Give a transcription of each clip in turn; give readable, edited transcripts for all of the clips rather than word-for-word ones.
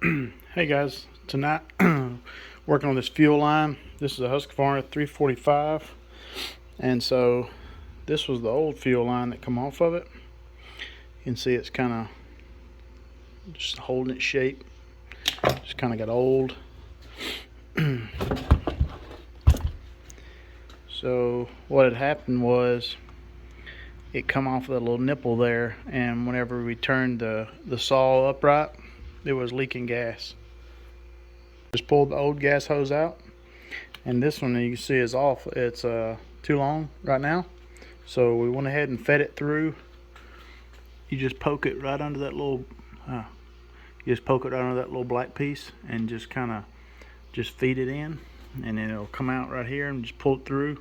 Hey guys, tonight working on this fuel line. This is a Husqvarna 345, and so this was the old fuel line that come off of it. You can see it's kind of just holding its shape. Just kind of got old. So what had happened was it come off of the little nipple there, and whenever we turned the saw upright, it was leaking gas. Just pulled the old gas hose out, and this one you can see is off. It's too long right now, so we went ahead and fed it through. You just poke it right under that little black piece, and just kind of just feed it in, and then it'll come out right here, and just pull it through.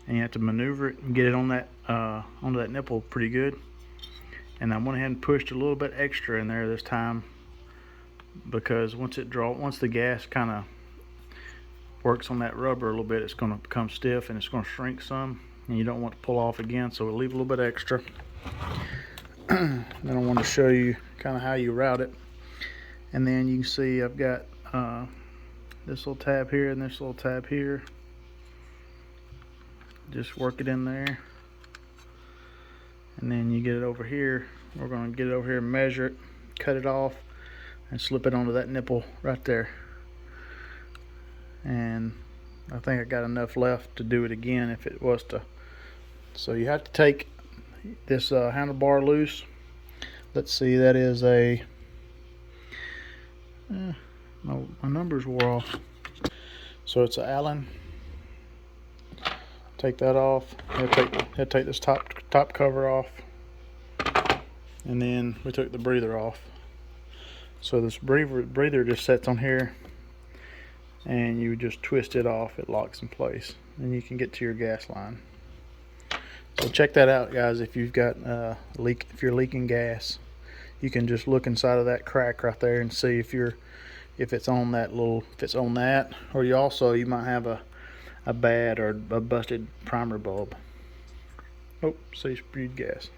And you have to maneuver it and get it on that onto that nipple pretty good. And I went ahead and pushed a little bit extra in there this time, because once the gas kind of works on that rubber a little bit, it's going to become stiff and it's going to shrink some, and you don't want to pull off again, so we'll leave a little bit extra. Then I want to show you kind of how you route it. And then you can see I've got this little tab here and this little tab here. Just work it in there, and then you get it over here. We're going to get it over here and measure it, cut it off, and slip it onto that nipple right there. And I think I got enough left to do it again if it was to. So you have to take this handlebar loose. Let's see, that is a my numbers wore off. So it's an Allen. Take that off. Take this top cover off, and then we took the breather off. So this breather just sits on here, and you just twist it off. It locks in place, and you can get to your gas line. So check that out, guys. If you've got if you're leaking gas, you can just look inside of that crack right there and see if it's on that, or you might have a bad or a busted primer bulb. Oh, so you spewed gas.